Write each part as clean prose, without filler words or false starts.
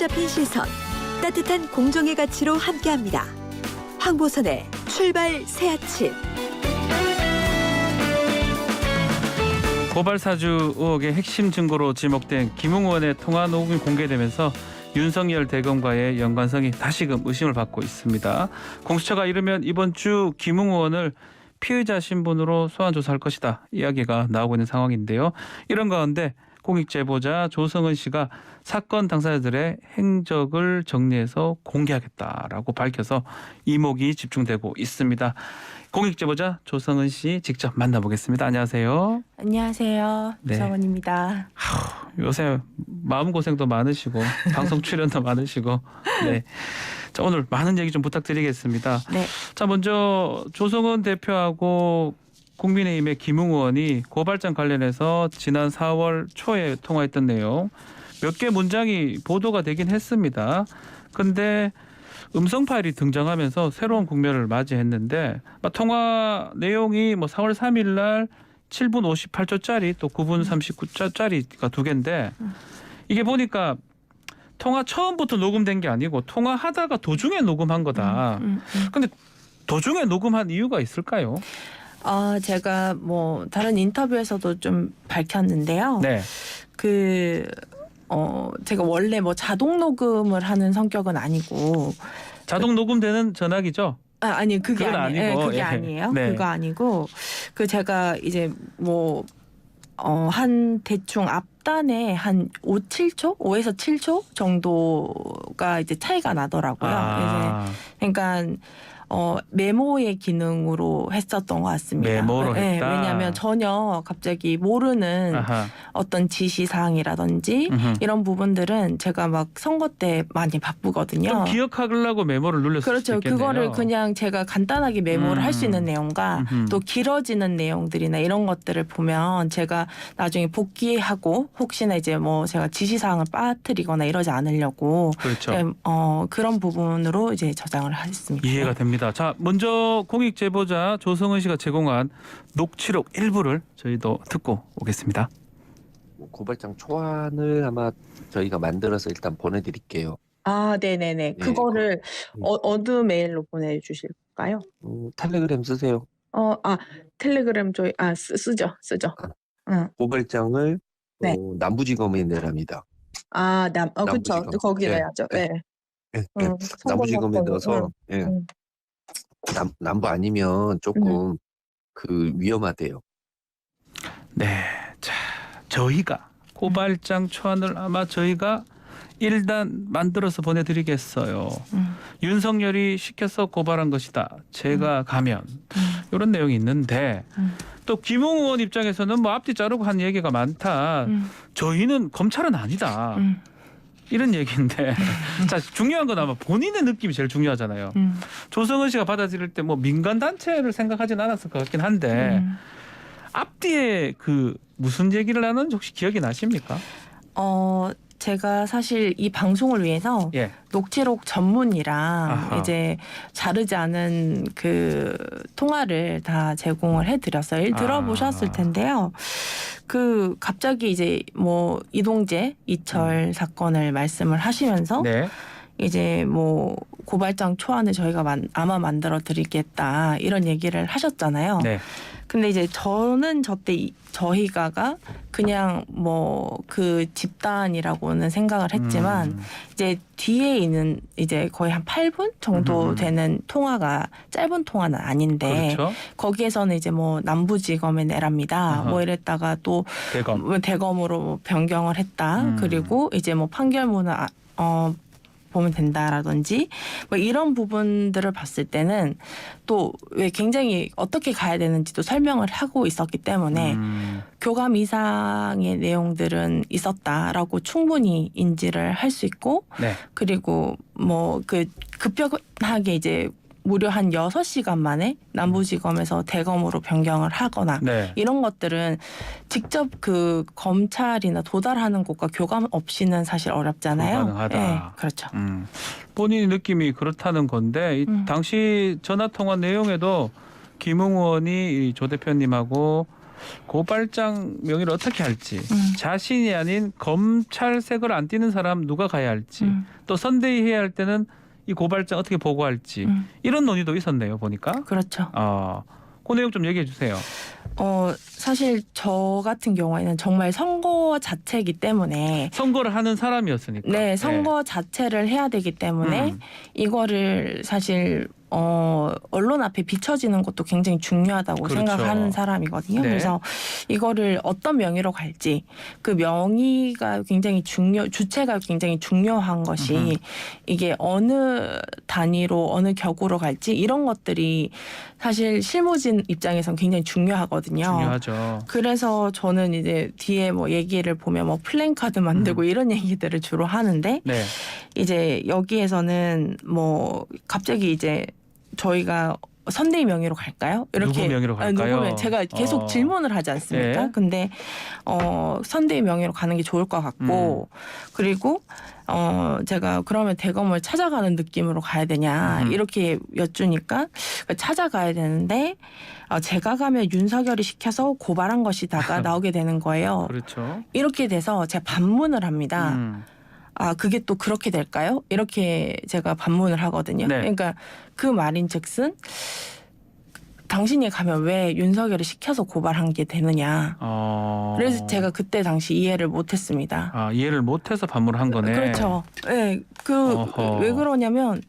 사로잡힌 시선, 따뜻한 공정의 가치로 함께합니다. 황보선의 출발 새아침. 고발 사주 의혹의 핵심 증거로 지목된 김웅 의원의 통화 녹음이 공개되면서 윤석열 대검과의 연관성이 다시금 의심을 받고 있습니다. 공수처가 이르면 이번 주 김웅 의원을 피의자 신분으로 소환 조사할 것이다 이야기가 나오고 있는 상황인데요. 이런 가운데 공익제보자 조성은 씨가 사건 당사자들의 행적을 정리해서 공개하겠다라고 밝혀서 이목이 집중되고 있습니다. 공익제보자 조성은 씨 직접 만나보겠습니다. 안녕하세요. 안녕하세요. 네. 조성은입니다. 요새 마음고생도 많으시고 방송 출연도 많으시고 네. 자, 오늘 많은 얘기 좀 부탁드리겠습니다. 네. 자, 먼저 조성은 대표하고 국민의힘의 김웅 의원이 고발장 관련해서 지난 4월 초에 통화했던 내용 몇 개 문장이 보도가 되긴 했습니다. 근데 음성 파일이 등장하면서 새로운 국면을 맞이했는데 통화 내용이 4월 3일 날 7분 58초짜리 또 9분 39초짜리가 두 개인데 이게 보니까 통화 처음부터 녹음된 게 아니고 통화하다가 도중에 녹음한 거다. 근데 도중에 녹음한 이유가 있을까요? 제가 다른 인터뷰에서도 좀 밝혔는데요. 네. 제가 원래 자동 녹음을 하는 성격은 아니고 자동 녹음되는 전화기죠? 아니 그게 그건 아니에요. 아니고, 그게 예. 아니에요. 네. 그거 아니고 제가 이제 한 대충 앞단에 한 5에서 7초 정도가 이제 차이가 나더라고요. 이제 그러니까 메모의 기능으로 했었던 것 같습니다. 메모로 네, 했다. 왜냐하면 전혀 갑자기 모르는 어떤 지시사항이라든지 이런 부분들은 제가 막 선거 때 많이 바쁘거든요. 좀 기억하려고 메모를 눌렀을 그렇죠. 수 있겠네요. 그거를 그냥 제가 간단하게 메모를 할 수 있는 내용과 또 길어지는 내용들이나 이런 것들을 보면 제가 나중에 복귀하고 혹시나 이제 제가 지시사항을 빠뜨리거나 이러지 않으려고 그렇죠. 네, 그런 부분으로 이제 저장을 했습니다. 이해가 됩니다. 자, 먼저 공익제보자 조성은 씨가 제공한 녹취록 일부를 저희도 듣고 오겠습니다. 고발장 초안을 아마 저희가 만들어서 일단 보내드릴게요. 네네네. 네, 그거를 어느 메일로 보내주실까요? 텔레그램 쓰세요. 텔레그램 저희 쓰죠. 고발장을 네. 남부지검에 내랍니다. 그렇죠. 남부지검. 거기 네. 내야죠. 네. 남부지검에 넣어서 남부 아니면 조금 위험하대요. 네, 자, 저희가 고발장 초안을 아마 저희가 일단 만들어서 보내드리겠어요. 윤석열이 시켜서 고발한 것이다. 제가 가면 이런 내용이 있는데 또 김웅 의원 입장에서는 앞뒤 자르고 한 얘기가 많다. 저희는 검찰은 아니다. 이런 얘기인데 자, 중요한 건 아마 본인의 느낌이 제일 중요하잖아요. 조성은 씨가 받아들일 때 민간 단체를 생각하진 않았을 것 같긴 한데 앞뒤에 무슨 얘기를 하는지 혹시 기억이 나십니까? 제가 사실 이 방송을 위해서 녹취록 전문이랑 이제 자르지 않은 통화를 다 제공을 해드렸어요. 들어보셨을 텐데요. 갑자기 이제 이동재 이철 사건을 말씀을 하시면서 이제 고발장 초안을 저희가 아마 만들어 드리겠다 이런 얘기를 하셨잖아요. 네. 근데 이제 저는 저희가가 그냥 집단이라고는 생각을 했지만 이제 뒤에 있는 이제 거의 한 8분 정도 되는 통화가 짧은 통화는 아닌데 그렇죠. 거기에서는 이제 남부지검에 내랍니다. 이랬다가 또 대검으로 변경을 했다. 그리고 이제 판결문을 보면 된다라든지 이런 부분들을 봤을 때는 또 왜 굉장히 어떻게 가야 되는지도 설명을 하고 있었기 때문에 교감 이상의 내용들은 있었다라고 충분히 인지를 할 수 있고 그리고 급격하게 이제 무려 한 6시간 만에 남부지검에서 대검으로 변경을 하거나 이런 것들은 직접 검찰이나 도달하는 곳과 교감 없이는 사실 어렵잖아요. 불가능하다. 네, 그렇죠. 본인의 느낌이 그렇다는 건데 당시 전화통화 내용에도 김웅 의원이 조 대표님하고 고발장 명의를 어떻게 할지 자신이 아닌 검찰색을 안 띠는 사람 누가 가야 할지 또 선대위 해야 할 때는 이 고발장 어떻게 보고할지 이런 논의도 있었네요. 보니까. 그렇죠. 그 내용 좀 얘기해 주세요. 사실 저 같은 경우에는 정말 선거 자체이기 때문에 선거를 하는 사람이었으니까. 네, 선거 자체를 해야 되기 때문에 이거를 사실 언론 앞에 비춰지는 것도 굉장히 중요하다고 그렇죠. 생각하는 사람이거든요. 네. 그래서 이거를 어떤 명의로 갈지 그 명의가 굉장히 주체가 굉장히 중요한 것이 이게 어느 단위로 어느 격으로 갈지 이런 것들이 사실 실무진 입장에선 굉장히 중요하거든요. 중요하죠. 그래서 저는 이제 뒤에 뭐 얘기를 보면 뭐 플랜카드 만들고 이런 얘기들을 주로 하는데 네. 이제 여기에서는 뭐 갑자기 이제 저희가 선대위 명의로 갈까요? 이렇게 누구 명의로 갈까요? 누구면 제가 계속 질문을 하지 않습니까? 네. 근데 선대위 명의로 가는 게 좋을 것 같고 그리고 제가 그러면 대검을 찾아가는 느낌으로 가야 되냐 이렇게 여쭈니까 찾아가야 되는데 제가 가면 윤석열이 시켜서 고발한 것이다가 나오게 되는 거예요. 그렇죠. 이렇게 돼서 제가 반문을 합니다. 그게 또 그렇게 될까요? 이렇게 제가 반문을 하거든요. 네. 그러니까 그 말인즉슨 당신이 가면 왜 윤석열이 시켜서 고발한 게 되느냐. 그래서 제가 그때 당시 이해를 못했습니다. 이해를 못해서 반문을 한 거네. 그렇죠. 네, 왜 그러냐면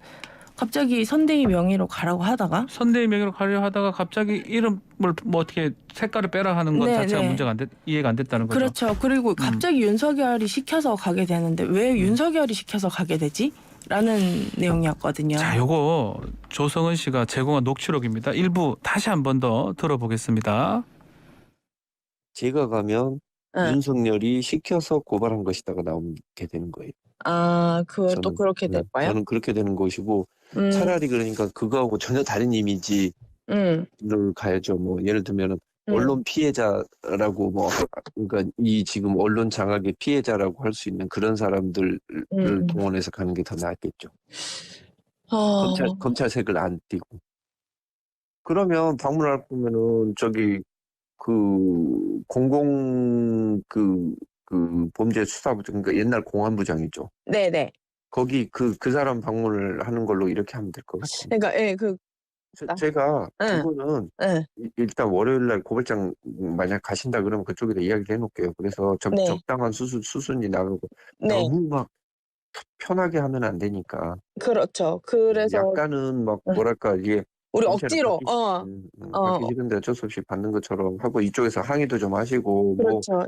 갑자기 선대위 명의로 가라고 하다가 선대위 명의로 가려 하다가 갑자기 이름을 뭐 어떻게 색깔을 빼라 하는 것 네, 자체가 네. 문제가 이해가 안 됐다는 거죠. 그렇죠. 그리고 갑자기 윤석열이 시켜서 가게 되는데 왜 윤석열이 시켜서 가게 되지? 라는 내용이었거든요. 자, 요거 조성은 씨가 제공한 녹취록입니다. 일부 다시 한 번 더 들어보겠습니다. 제가 가면 네. 윤석열이 시켜서 고발한 것이다가 나오게 되는 거예요. 그것도 그렇게 될까요? 저는 그렇게 되는 것이고 차라리 그러니까 그거하고 전혀 다른 이미지를 가야죠. 뭐 예를 들면은 언론 피해자라고 뭐 그러니까 이 지금 언론 장악의 피해자라고 할 수 있는 그런 사람들을 동원해서 가는 게 더 낫겠죠. 검찰색을 안 띠고. 그러면 방문할 거면은 저기 그 범죄 수사부 그러니까 옛날 공안부장이죠. 네네. 거기 그 사람 방문을 하는 걸로 이렇게 하면 될 것 같아요. 그러니까 제가 네. 그거는 네. 일단 월요일 날 고발장 만약 가신다 그러면 그쪽에다 이야기를 해놓을게요. 그래서 네. 적당한 수순이 나가고 네. 너무 막 편하게 하면 안 되니까. 그렇죠. 그래서 약간은 막 뭐랄까 이게 우리 검찰을 억지로 받기 싫은데 어쩔 수 없이 받는 것처럼 하고 이쪽에서 항의도 좀 하시고 그렇죠.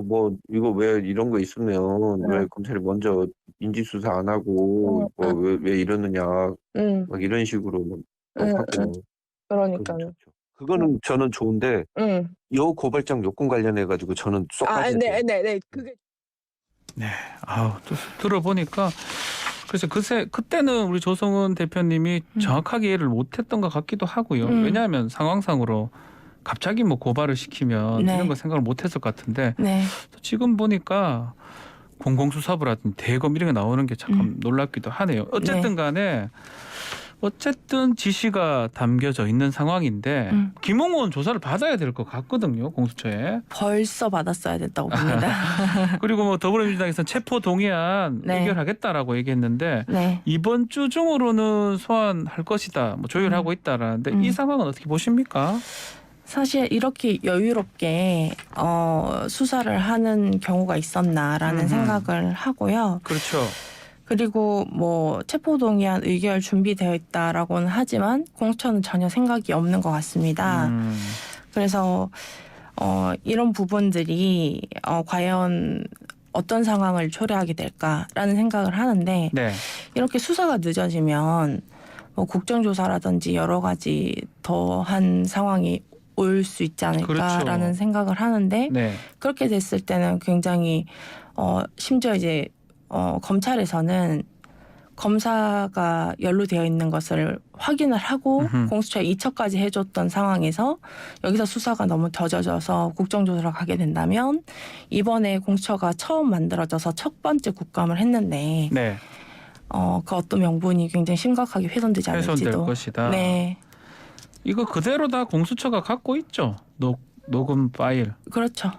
뭐 이거 왜 이런 거 있으면 왜 검찰이 먼저 인지수사 안 하고 왜 이러느냐 막 이런 식으로 하고 그러니까요. 그거는 저는 좋은데 요 고발장 요건 관련해 가지고 저는 쏙 빠져야 돼요. 네. 그게 또 들어보니까 그래서 그때는 우리 조성은 대표님이 정확하게 이해를 못했던 것 같기도 하고요. 왜냐하면 상황상으로 갑자기 뭐 고발을 시키면 네. 이런 거 생각을 못했을 것 같은데 네. 지금 보니까 공공수사부라든지 대검 이런 게 나오는 게 참 놀랍기도 하네요. 어쨌든 간에 지시가 담겨져 있는 상황인데 김홍원 조사를 받아야 될 것 같거든요. 공수처에. 벌써 받았어야 됐다고 봅니다. 그리고 뭐 더불어민주당에서는 체포 동의안 네. 의결하겠다라고 얘기했는데 네. 이번 주 중으로는 소환할 것이다. 뭐 조율하고 있다라는데 이 상황은 어떻게 보십니까? 사실 이렇게 여유롭게 수사를 하는 경우가 있었나라는 생각을 하고요. 그렇죠. 그리고 뭐 체포동의안 의결 준비되어 있다라고는 하지만 공수처는 전혀 생각이 없는 것 같습니다. 그래서 이런 부분들이 과연 어떤 상황을 초래하게 될까라는 생각을 하는데 네. 이렇게 수사가 늦어지면 뭐 국정조사라든지 여러 가지 더한 상황이 올 수 있지 않을까라는 그렇죠. 생각을 하는데 네. 그렇게 됐을 때는 굉장히 심지어 이제 검찰에서는 검사가 연루되어 있는 것을 확인을 하고 공수처에 이첩까지 해줬던 상황에서 여기서 수사가 너무 더뎌져서 국정조사로 가게 된다면 이번에 공수처가 처음 만들어져서 첫 번째 국감을 했는데 네. 그 어떤 명분이 굉장히 심각하게 훼손되지 훼손될 않을지도. 것이다. 네. 이거 그대로 다 공수처가 갖고 있죠. 녹음 파일 그렇죠.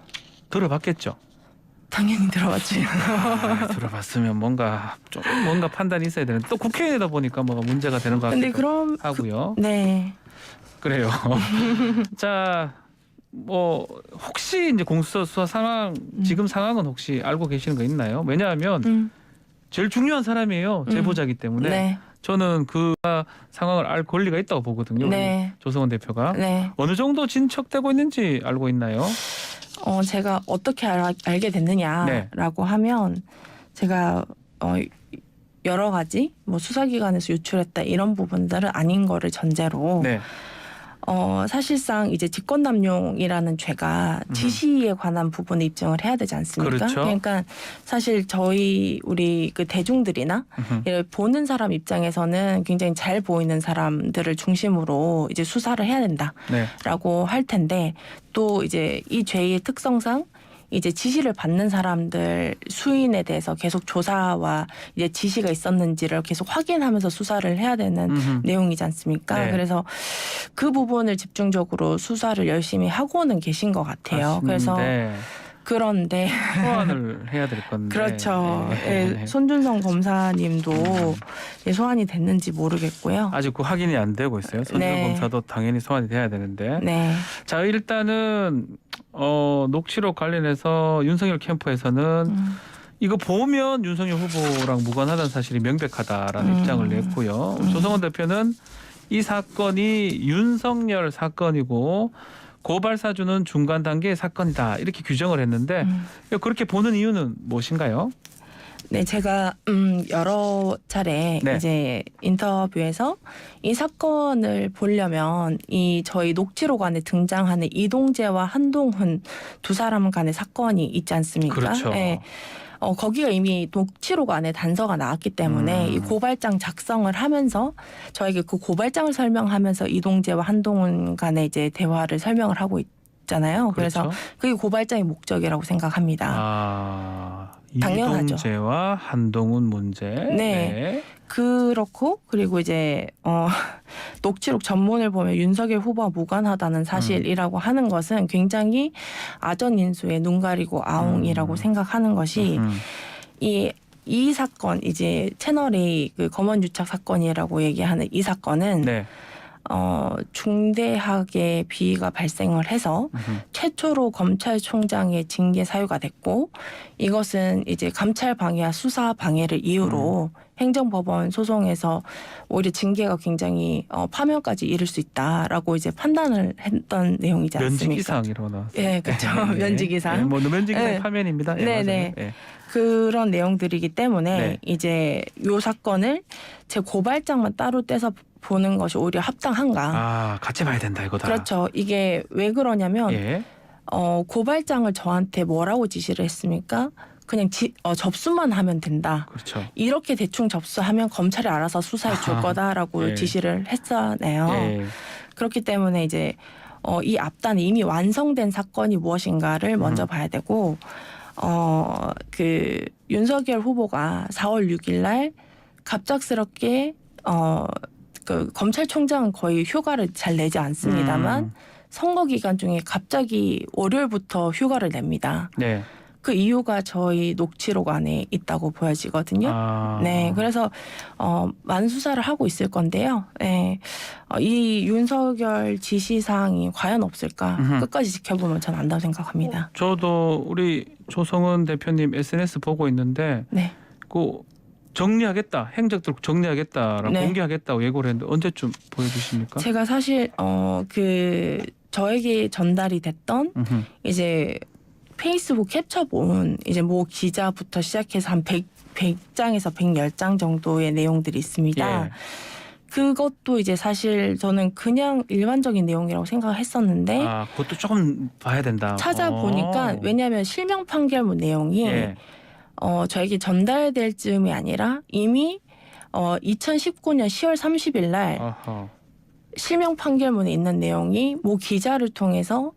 들어봤겠죠? 당연히 들어봤지. 들어봤으면 뭔가 판단이 있어야 되는데 또 국회의원이다 보니까 뭐가 문제가 되는 것 근데 같기도 그럼 하고요. 네. 그래요. 자, 뭐 혹시 이제 공수처 수사 상황 지금 상황은 혹시 알고 계시는 거 있나요? 왜냐하면 제일 중요한 사람이에요. 제보자이기 때문에 네. 저는 그 상황을 알 권리가 있다고 보거든요. 네. 조성원 대표가 네. 어느 정도 진척되고 있는지 알고 있나요? 제가 어떻게 알게 됐느냐라고 하면 제가 여러 가지 뭐 수사기관에서 유출했다 이런 부분들은 아닌 거를 전제로 네. 사실상 이제 직권남용이라는 죄가 지시에 관한 부분에 입증을 해야 되지 않습니까? 그렇죠. 그러니까 사실 우리 그 대중들이나 보는 사람 입장에서는 굉장히 잘 보이는 사람들을 중심으로 이제 수사를 해야 된다라고 네. 할 텐데 또 이제 이 죄의 특성상 이제 지시를 받는 사람들 수인에 대해서 계속 조사와 이제 지시가 있었는지를 계속 확인하면서 수사를 해야 되는 내용이지 않습니까? 네. 그래서 그 부분을 집중적으로 수사를 열심히 하고는 계신 것 같아요. 그래서 그런데 소환을 해야 될 건데. 그렇죠. 예, 손준성 검사님도 소환이 됐는지 모르겠고요. 아직 그 확인이 안 되고 있어요. 손준 네. 검사도 당연히 소환이 돼야 되는데. 네. 자, 일단은 녹취록 관련해서 윤석열 캠프에서는 이거 보면 윤석열 후보랑 무관하다는 사실이 명백하다라는 입장을 냈고요. 조성원 대표는 이 사건이 윤석열 사건이고 고발 사주는 중간 단계의 사건이다 이렇게 규정을 했는데 그렇게 보는 이유는 무엇인가요? 네, 제가 여러 차례 네. 이제 인터뷰에서 이 사건을 보려면 이 저희 녹취록 안에 등장하는 이동재와 한동훈 두 사람 간의 사건이 있지 않습니까? 그렇죠. 네. 거기가 이미 녹취록 안에 단서가 나왔기 때문에 이 고발장 작성을 하면서 저에게 그 고발장을 설명하면서 이동재와 한동훈 간의 이제 대화를 설명을 하고 있잖아요. 그래서 그렇죠. 그게 고발장의 목적이라고 생각합니다. 당연하죠. 이동재와 한동훈 문제. 네. 그렇고 그리고 이제 녹취록 전문을 보면 윤석열 후보와 무관하다는 사실이라고 하는 것은 굉장히 아전인수의 눈 가리고 아웅이라고 생각하는 것이 이 사건 이제 채널A 그 검언 유착 사건이라고 얘기하는 이 사건은 네. 중대하게 비위가 발생을 해서 최초로 검찰총장의 징계 사유가 됐고 이것은 이제 감찰 방해와 수사 방해를 이유로 행정법원 소송에서 오히려 징계가 굉장히 파면까지 이를 수 있다라고 이제 판단을 했던 내용이지 않습니까? 면직 이상이라고 나왔어요. 네, 그렇죠. 네. 면직 이상. 네, 뭐 면직 이상 네. 파면입니다. 네, 네, 맞아요. 네. 네. 그런 내용들이기 때문에 네. 이제 요 사건을 제 고발장만 따로 떼서 보는 것이 오히려 합당한가? 같이 봐야 된다 이거다. 그렇죠. 이게 왜 그러냐면 예. 고발장을 저한테 뭐라고 지시를 했습니까? 그냥 접수만 하면 된다. 그렇죠. 이렇게 대충 접수하면 검찰이 알아서 수사해 줄 거다라고 예. 지시를 했잖아요. 예. 그렇기 때문에 이제 이 앞단에 이미 완성된 사건이 무엇인가를 먼저 봐야 되고 그 윤석열 후보가 4월 6일 날 갑작스럽게 그 검찰총장은 거의 휴가를 잘 내지 않습니다만 선거 기간 중에 갑자기 월요일부터 휴가를 냅니다. 네. 그 이유가 저희 녹취록 안에 있다고 보여지거든요. 네, 그래서 만수사를 하고 있을 건데요. 네, 이 윤석열 지시 사항이 과연 없을까 끝까지 지켜보면 전 안다고 생각합니다. 저도 우리 조성은 대표님 SNS 보고 있는데 네. 그 정리하겠다, 행적들 정리하겠다라고 네. 공개하겠다고 예고를 했는데 언제쯤 보여주십니까? 제가 사실 그 저에게 전달이 됐던 이제 페이스북 캡처본 이제 뭐 기자부터 시작해서 한 100장에서 110장 정도의 내용들이 있습니다. 예. 그것도 이제 사실 저는 그냥 일반적인 내용이라고 생각을 했었는데 그것도 조금 봐야 된다. 찾아보니까 왜냐하면 실명 판결문 내용이 예. 저에게 전달될 즈음이 아니라 이미 2019년 10월 30일 날 어허. 실명 판결문에 있는 내용이 모 기자를 통해서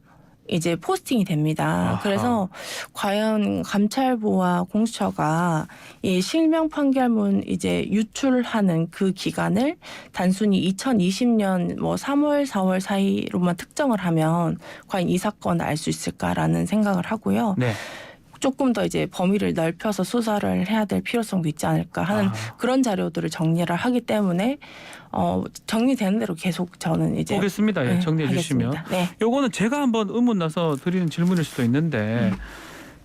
이제 포스팅이 됩니다. 아하. 그래서 과연 감찰부와 공수처가 이 실명 판결문 이제 유출하는 그 기간을 단순히 2020년 뭐 3월, 4월 사이로만 특정을 하면 과연 이 사건을 알 수 있을까라는 생각을 하고요. 네. 조금 더 이제 범위를 넓혀서 수사를 해야 될 필요성도 있지 않을까 하는 그런 자료들을 정리를 하기 때문에 정리되는 대로 계속 저는 이제 보겠습니다. 예, 정리해 주시면. 네. 요거는 제가 한번 의문 나서 드리는 질문일 수도 있는데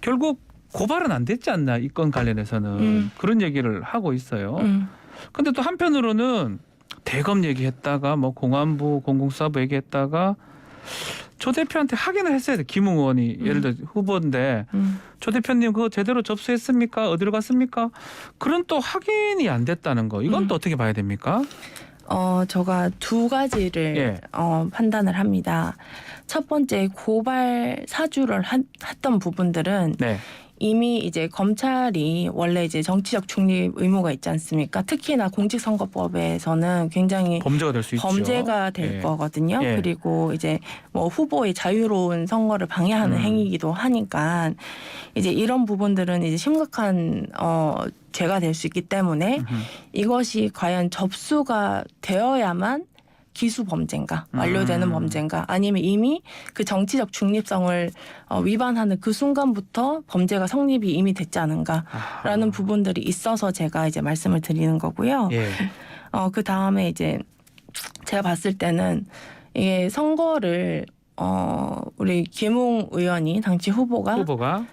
결국 고발은 안 됐지 않나 이 건 관련해서는 그런 얘기를 하고 있어요. 근데 또 한편으로는 대검 얘기했다가 뭐 공안부 공공수사부 얘기했다가 조 대표한테 확인을 했어야 돼. 김웅 의원이 예를 들어 후보인데 조 대표님 그거 제대로 접수했습니까? 어디로 갔습니까? 그런 또 확인이 안 됐다는 거. 이건 또 어떻게 봐야 됩니까? 제가 두 가지를 예. 판단을 합니다. 첫 번째 고발 사주를 했던 부분들은 네. 이미 이제 검찰이 원래 이제 정치적 중립 의무가 있지 않습니까? 특히나 공직선거법에서는 굉장히 범죄가 될 수 있죠. 범죄가 될 예. 거거든요. 예. 그리고 이제 뭐 후보의 자유로운 선거를 방해하는 행위이기도 하니까 이제 이런 부분들은 이제 심각한 죄가 될 수 있기 때문에 이것이 과연 접수가 되어야만 기수 범죄인가 완료되는 범죄인가 아니면 이미 그 정치적 중립성을 위반하는 그 순간부터 범죄가 성립이 이미 됐지 않은가라는 부분들이 있어서 제가 이제 말씀을 드리는 거고요. 예. 그 다음에 이제 제가 봤을 때는 이게 선거를 우리 김웅 의원이 당시 후보가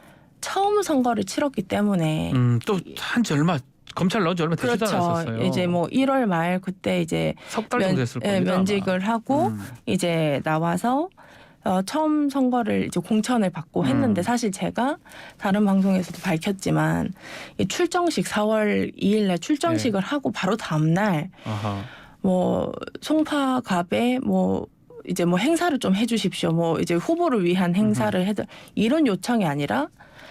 처음 선거를 치렀기 때문에 또 한지 얼마 검찰 나온 지 얼마 되지도 그렇죠. 않았었어요. 이제 뭐 1월 말 그때 이제 석 달 정도 됐을 겁니다. 면직을 하고 이제 나와서 처음 선거를 이제 공천을 받고 했는데 사실 제가 다른 방송에서도 밝혔지만 이 출정식 4월 2일날 출정식을 하고 바로 다음 날 뭐 송파갑에 뭐 이제 뭐 행사를 좀 해주십시오. 뭐 이제 후보를 위한 행사를 해도 이런 요청이 아니라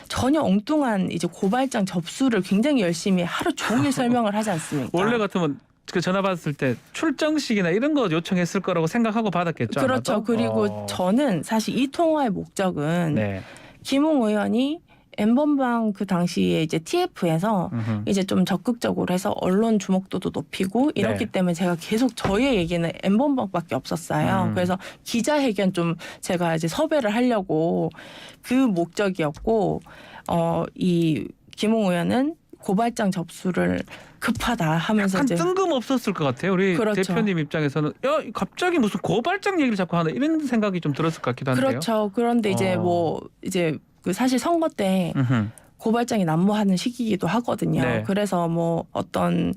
전혀 엉뚱한 이제 고발장 접수를 굉장히 열심히 하루 종일 설명을 하지 않습니까? 원래 같으면 그 전화 받았을 때 출정식이나 이런 거 요청했을 거라고 생각하고 받았겠죠. 그렇죠. 아마도? 그리고 저는 사실 이 통화의 목적은 네. 김웅 의원이 N번방 그 당시에 이제 TF에서 이제 좀 적극적으로 해서 언론 주목도도 높이고 이렇기 네. 때문에 제가 계속 저의 얘기는 N번방밖에 없었어요. 그래서 기자회견 좀 제가 이제 섭외를 하려고 그 목적이었고 이 김웅 의원은 고발장 접수를 급하다 하면서 약간 이제 뜬금없었을 것 같아요. 우리 그렇죠. 대표님 입장에서는 야 갑자기 무슨 고발장 얘기를 자꾸 하나 이런 생각이 좀 들었을 것 같기도 한데요. 그렇죠. 그런데 이제 뭐 이제 그 사실 선거 때 고발장이 난무하는 시기이기도 하거든요. 네. 그래서 뭐 어떤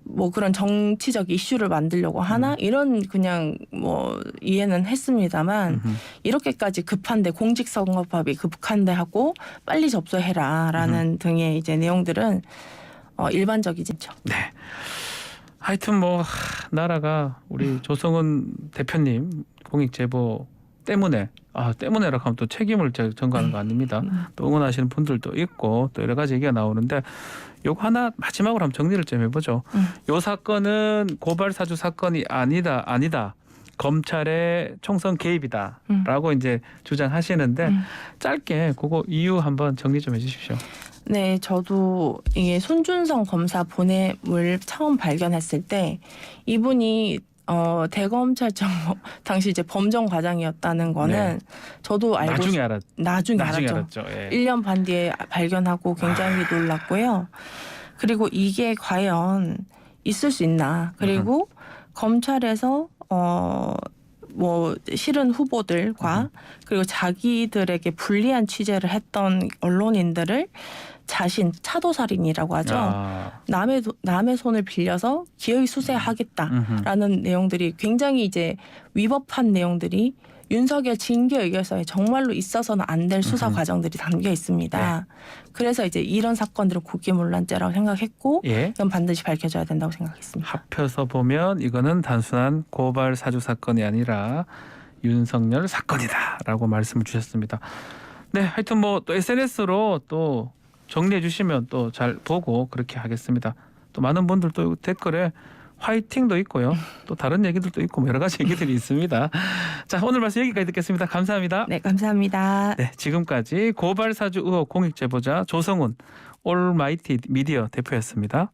뭐 그런 정치적 이슈를 만들려고 하나 이런 그냥 뭐 이해는 했습니다만 이렇게까지 급한데 공직선거법이 급한데 하고 빨리 접수해라라는 등의 이제 내용들은 일반적이죠. 네. 하여튼 뭐 나라가 우리 조성은 대표님 공익 제보 때문에라고 하면 또 책임을 전가하는 거 아닙니다. 또 응원하시는 분들도 있고 또 여러 가지 얘기가 나오는데 요거 하나 마지막으로 한번 정리를 좀 해보죠. 요 사건은 고발 사주 사건이 아니다. 검찰의 총선 개입이다라고 이제 주장하시는데 짧게 그거 이유 한번 정리 좀 해주십시오. 네, 저도 이게 손준성 검사 보냄을 처음 발견했을 때 이분이 대검찰청 당시 이제 범정 과장이었다는 거는 저도 알고 나중에 알았죠. 예. 1년 반 뒤에 발견하고 굉장히 놀랐고요. 그리고 이게 과연 있을 수 있나? 그리고 검찰에서 뭐 실은 후보들과 그리고 자기들에게 불리한 취재를 했던 언론인들을 자신 차도살인이라고 하죠. 남의 손을 빌려서 기어이 수사하겠다라는 내용들이 굉장히 이제 위법한 내용들이 윤석열 징계 의결서에 정말로 있어서는 안 될 수사 과정들이 담겨 있습니다. 네. 그래서 이제 이런 사건들을 국기문란죄라고 생각했고 이건 반드시 밝혀져야 된다고 생각했습니다. 합해서 보면 이거는 단순한 고발 사주 사건이 아니라 윤석열 사건이다라고 말씀을 주셨습니다. 네, 하여튼 뭐 또 SNS로 또 정리해 주시면 또 잘 보고 그렇게 하겠습니다. 또 많은 분들 또 댓글에 화이팅도 있고요. 또 다른 얘기들도 있고 뭐 여러 가지 얘기들이 있습니다. 자, 오늘 말씀 여기까지 듣겠습니다. 감사합니다. 네, 감사합니다. 네, 지금까지 고발 사주 의혹 공익 제보자 조성훈 올마이티 미디어 대표였습니다.